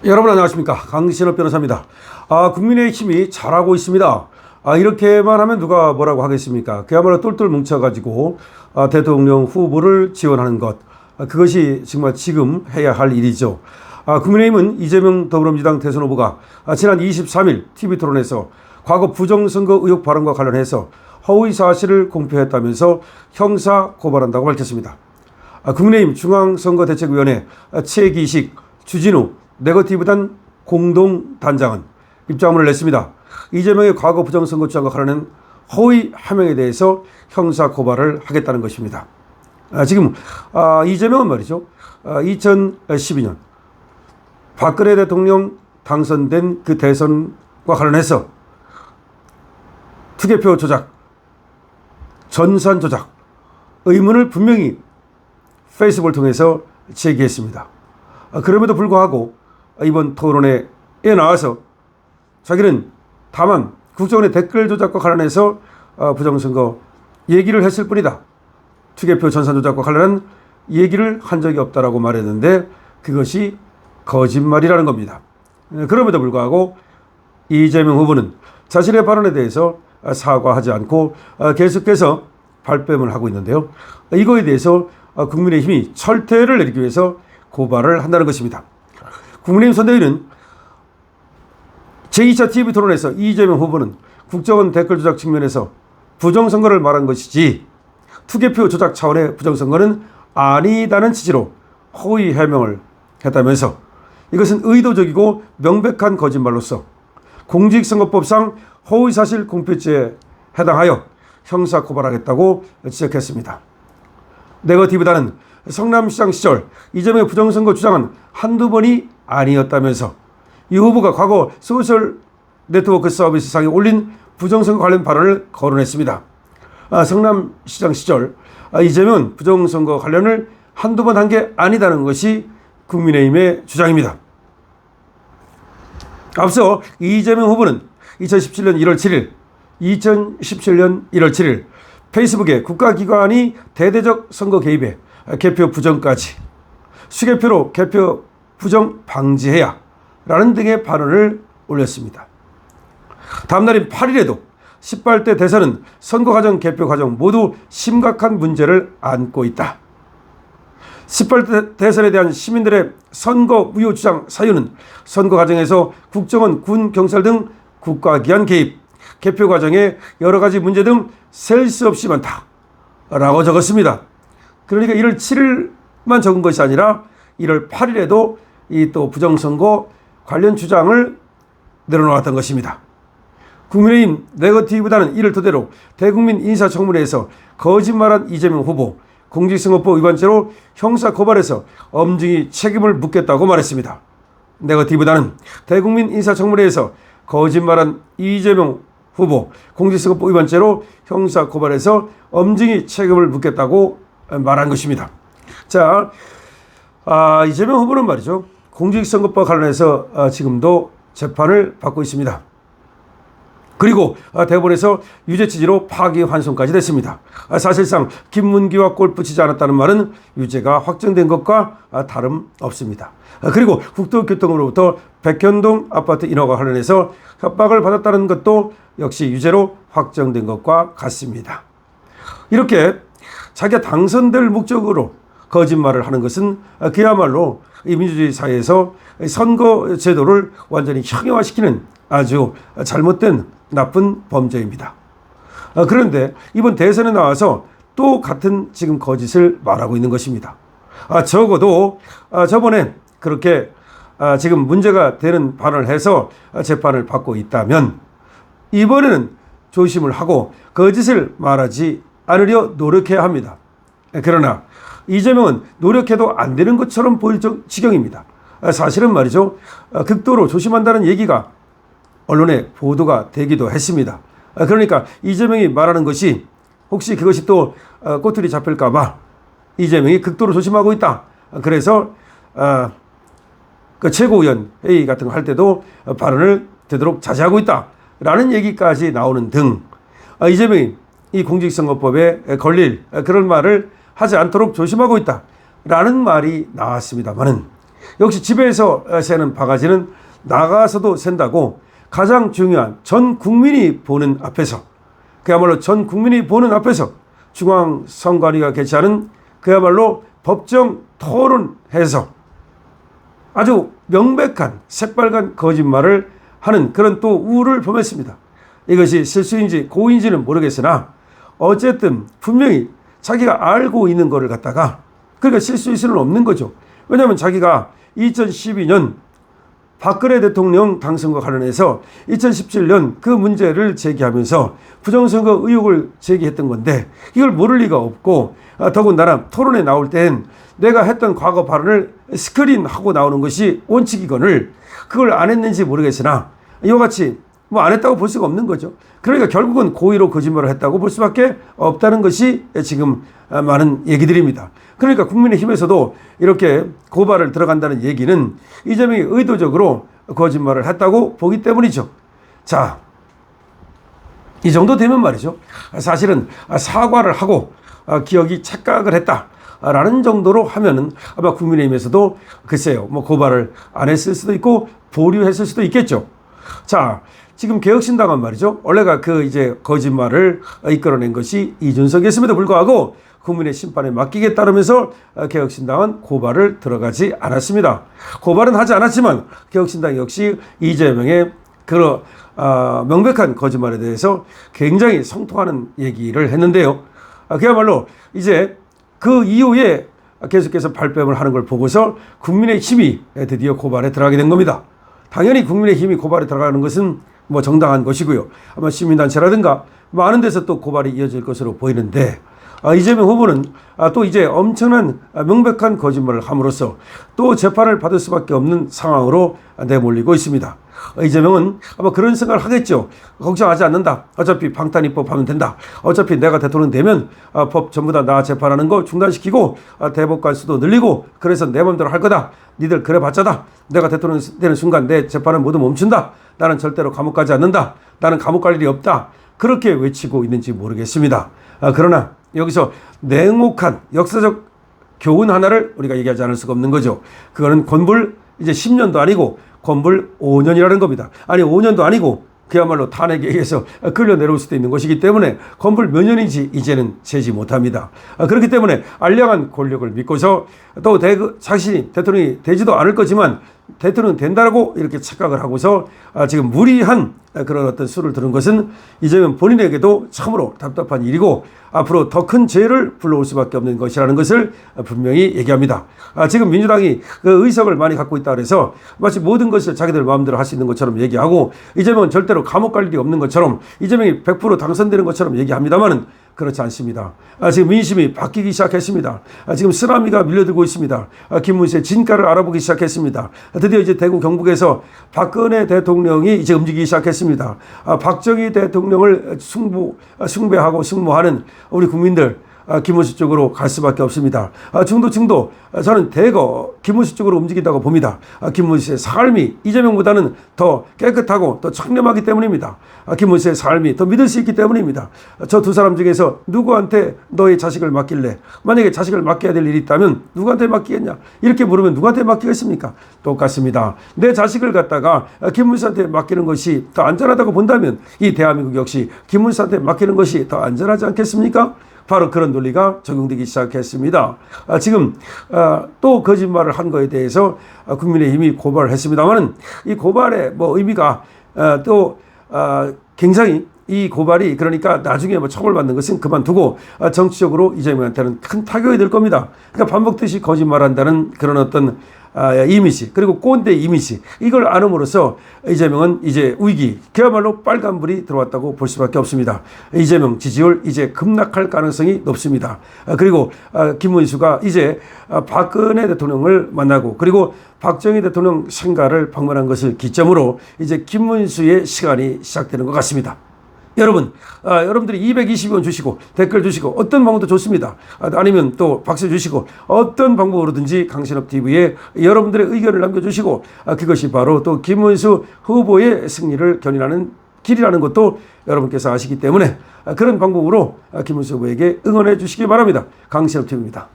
여러분 안녕하십니까, 강신업 변호사입니다. 국민의힘이 잘하고 있습니다. 이렇게만 하면 누가 뭐라고 하겠습니까? 그야말로 똘똘 뭉쳐가지고 대통령 후보를 지원하는 것, 그것이 정말 지금 해야 할 일이죠. 국민의힘은 이재명 더불어민주당 대선 후보가 지난 23일 TV토론에서 과거 부정선거 의혹 발언과 관련해서 허위 사실을 공표했다면서 형사 고발한다고 밝혔습니다. 국민의힘 중앙선거대책위원회 최기식, 주진우 네거티브단 공동단장은 입장문을 냈습니다. 이재명의 과거 부정선거 주장과 관련한 허위 해명에 대해서 형사 고발을 하겠다는 것입니다. 지금 이재명은 말이죠, 2012년 박근혜 대통령 당선된 그 대선과 관련해서 투개표 조작, 전산 조작 의문을 분명히 페이스북을 통해서 제기했습니다. 그럼에도 불구하고 이번 토론회에 나와서 자기는 다만 국정원의 댓글 조작과 관련해서 부정선거 얘기를 했을 뿐이다, 투개표 전산 조작과 관련한 얘기를 한 적이 없다라고 말했는데 그것이 거짓말이라는 겁니다. 그럼에도 불구하고 이재명 후보는 자신의 발언에 대해서 사과하지 않고 계속해서 발뺌을 하고 있는데요. 이거에 대해서 국민의힘이 철퇴를 내리기 위해서 고발을 한다는 것입니다. 국민의힘 선대위는 제2차 TV토론에서 이재명 후보는 국정원 댓글 조작 측면에서 부정선거를 말한 것이지 투개표 조작 차원의 부정선거는 아니다는 취지로 허위 해명을 했다면서 이것은 의도적이고 명백한 거짓말로서 공직선거법상 허위사실 공표죄에 해당하여 형사 고발하겠다고 지적했습니다. 네거티브단은 성남시장 시절 이재명의 부정선거 주장은 한두 번이 아니었다면서 이 후보가 과거 소셜 네트워크 서비스상에 올린 부정선거 관련 발언을 거론했습니다. 성남시장 시절 이재명은 부정선거 관련을 한두 번 한 게 아니다는 것이 국민의힘의 주장입니다. 앞서 이재명 후보는 2017년 1월 7일 페이스북에 국가기관이 대대적 선거 개입에 개표 부정까지 수개표로 개표 부정 방지해야 라는 등의 발언을 올렸습니다. 다음날인 8일에도 18대 대선은 선거 과정, 개표 과정 모두 심각한 문제를 안고 있다. 18대 대선에 대한 시민들의 선거 무효 주장 사유는 선거 과정에서 국정원, 군, 경찰 등 국가기관 개입, 개표 과정에 여러 가지 문제 등 셀 수 없이 많다라고 적었습니다. 그러니까 1월 7일만 적은 것이 아니라 1월 8일에도 이 또 부정선거 관련 주장을 내려놓았던 것입니다. 국민의힘 네거티브단은 이를 토대로 대국민 인사청문회에서 거짓말한 이재명 후보 공직선거법 위반죄로 형사 고발해서 엄중히 책임을 묻겠다고 말했습니다. 네거티브단은 대국민 인사청문회에서 거짓말한 이재명 후보 공직선거법 위반죄로 형사 고발해서 엄중히 책임을 묻겠다고 말한 것입니다. 자, 이재명 후보는 말이죠, 공직선거법 관련해서 지금도 재판을 받고 있습니다. 그리고 대법원에서 유죄 취지로 파기환송까지 됐습니다. 사실상 김문기와 골프 치지 않았다는 말은 유죄가 확정된 것과 다름없습니다. 그리고 국토교통으로부터 백현동 아파트 인허가 관련해서 협박을 받았다는 것도 역시 유죄로 확정된 것과 같습니다. 이렇게 자기가 당선될 목적으로 거짓말을 하는 것은 그야말로 이 민주주의 사회에서 선거 제도를 완전히 형용화시키는 아주 잘못된 나쁜 범죄입니다. 그런데 이번 대선에 나와서 또 같은 지금 거짓을 말하고 있는 것입니다. 적어도 저번에 그렇게 지금 문제가 되는 발언을 해서 재판을 받고 있다면 이번에는 조심을 하고 거짓을 말하지 않으려 노력해야 합니다. 그러나 이재명은 노력해도 안 되는 것처럼 보일 지경입니다. 사실은 말이죠, 극도로 조심한다는 얘기가 언론에 보도가 되기도 했습니다. 그러니까 이재명이 말하는 것이 혹시 그것이 또 꼬투리 잡힐까봐 이재명이 극도로 조심하고 있다. 그래서 그 최고위원 회의 같은 거 할 때도 발언을 되도록 자제하고 있다라는 얘기까지 나오는 등 이재명이 이 공직선거법에 걸릴 그런 말을 하지 않도록 조심하고 있다라는 말이 나왔습니다만은 역시 집에서 새는 바가지는 나가서도 샌다고 가장 중요한 전 국민이 보는 앞에서, 그야말로 전 국민이 보는 앞에서 중앙선관위가 개최하는 그야말로 법정 토론해서 아주 명백한 새빨간 거짓말을 하는 그런 또 우를 범했습니다. 이것이 실수인지 고의인지는 모르겠으나 어쨌든 분명히 자기가 알고 있는 거를 갖다가, 그러니까 실수일 수는 없는 거죠. 왜냐하면 자기가 2012년 박근혜 대통령 당선과 관련해서 2017년 그 문제를 제기하면서 부정선거 의혹을 제기했던 건데 이걸 모를 리가 없고, 더군다나 토론에 나올 땐 내가 했던 과거 발언을 스크린하고 나오는 것이 원칙이거늘 그걸 안 했는지 모르겠으나 이와 같이 뭐 안 했다고 볼 수가 없는 거죠. 그러니까 결국은 고의로 거짓말을 했다고 볼 수밖에 없다는 것이 지금 많은 얘기들입니다. 그러니까 국민의힘에서도 이렇게 고발을 들어간다는 얘기는 이재명이 의도적으로 거짓말을 했다고 보기 때문이죠. 자, 이 정도 되면 말이죠. 사실은 사과를 하고 기억이 착각을 했다라는 정도로 하면은 아마 국민의힘에서도 글쎄요, 뭐 고발을 안 했을 수도 있고 보류했을 수도 있겠죠. 자, 지금 개혁신당은 말이죠. 원래가 그 이제 거짓말을 이끌어낸 것이 이준석이었음에도 불구하고 국민의 심판에 맡기겠다면서 개혁신당은 고발을 들어가지 않았습니다. 고발은 하지 않았지만 개혁신당 역시 이재명의 그런 명백한 거짓말에 대해서 굉장히 성토하는 얘기를 했는데요. 그야말로 이제 그 이후에 계속해서 발뺌을 하는 걸 보고서 국민의힘이 드디어 고발에 들어가게 된 겁니다. 당연히 국민의힘이 고발에 들어가는 것은 뭐 정당한 것이고요. 아마 시민단체라든가 많은 데서 또 고발이 이어질 것으로 보이는데, 이재명 후보는 또 이제 엄청난 명백한 거짓말을 함으로써 또 재판을 받을 수밖에 없는 상황으로 내몰리고 있습니다. 이재명은 아마 그런 생각을 하겠죠. 걱정하지 않는다. 어차피 방탄입법 하면 된다. 어차피 내가 대통령 되면 법 전부 다 나 재판하는 거 중단시키고 대법관 수도 늘리고 그래서 내 맘대로 할 거다. 니들 그래 봤자다. 내가 대통령 되는 순간 내 재판을 모두 멈춘다. 나는 절대로 감옥 가지 않는다. 나는 감옥 갈 일이 없다. 그렇게 외치고 있는지 모르겠습니다. 그러나 여기서 냉혹한 역사적 교훈 하나를 우리가 얘기하지 않을 수가 없는 거죠. 그거는 건불 이제 10년도 아니고 건불 5년이라는 겁니다. 아니 5년도 아니고 그야말로 탄핵에 의해서 끌려 내려올 수도 있는 것이기 때문에 건불 몇 년인지 이제는 세지 못합니다. 그렇기 때문에 알량한 권력을 믿고서 또 자신이 대통령이 되지도 않을 거지만 대통령 된다라고 이렇게 착각을 하고서 지금 무리한 그런 어떤 수를 두는 것은 이재명 본인에게도 참으로 답답한 일이고 앞으로 더 큰 죄를 불러올 수밖에 없는 것이라는 것을 분명히 얘기합니다. 지금 민주당이 그 의석을 많이 갖고 있다 그래서 마치 모든 것을 자기들 마음대로 할 수 있는 것처럼 얘기하고 이재명은 절대로 감옥 갈 일이 없는 것처럼 이재명이 100% 당선되는 것처럼 얘기합니다만은 그렇지 않습니다. 지금 민심이 바뀌기 시작했습니다. 지금 쓰나미가 밀려들고 있습니다. 김문수의 진가를 알아보기 시작했습니다. 드디어 이제 대구 경북에서 박근혜 대통령이 이제 움직이기 시작했습니다. 박정희 대통령을 숭배하고 승모하는 우리 국민들 김문수 쪽으로 갈 수밖에 없습니다. 중도층도 저는 대거 김문수 쪽으로 움직인다고 봅니다. 김문수의 삶이 이재명보다는 더 깨끗하고 더 청렴하기 때문입니다. 김문수의 삶이 더 믿을 수 있기 때문입니다. 저 두 사람 중에서 누구한테 너의 자식을 맡길래, 만약에 자식을 맡겨야 될 일이 있다면 누구한테 맡기겠냐 이렇게 물으면 누구한테 맡기겠습니까? 똑같습니다. 내 자식을 갖다가 김문수한테 맡기는 것이 더 안전하다고 본다면 이 대한민국 역시 김문수한테 맡기는 것이 더 안전하지 않겠습니까? 바로 그런 논리가 적용되기 시작했습니다. 지금 또 거짓말을 한 거에 대해서 국민의힘이 고발을 했습니다만 이 고발의 뭐 의미가 또 굉장히 이 고발이 그러니까 나중에 뭐 처벌받는 것은 그만두고 정치적으로 이재명한테는 큰 타격이 될 겁니다. 그러니까 밥 먹듯이 거짓말한다는 그런 어떤 이미지, 그리고 꼰대 이미지, 이걸 안음으로써 이재명은 이제 위기, 그야말로 빨간불이 들어왔다고 볼 수밖에 없습니다. 이재명 지지율 이제 급락할 가능성이 높습니다. 그리고 김문수가 이제 박근혜 대통령을 만나고 그리고 박정희 대통령 생가를 방문한 것을 기점으로 이제 김문수의 시간이 시작되는 것 같습니다. 여러분, 여러분들이 220원 주시고 댓글 주시고 어떤 방법도 좋습니다. 아니면 또 박수 주시고 어떤 방법으로든지 강신업TV에 여러분들의 의견을 남겨주시고 그것이 바로 또 김문수 후보의 승리를 견인하는 길이라는 것도 여러분께서 아시기 때문에 그런 방법으로 김문수 후보에게 응원해 주시기 바랍니다. 강신업TV입니다.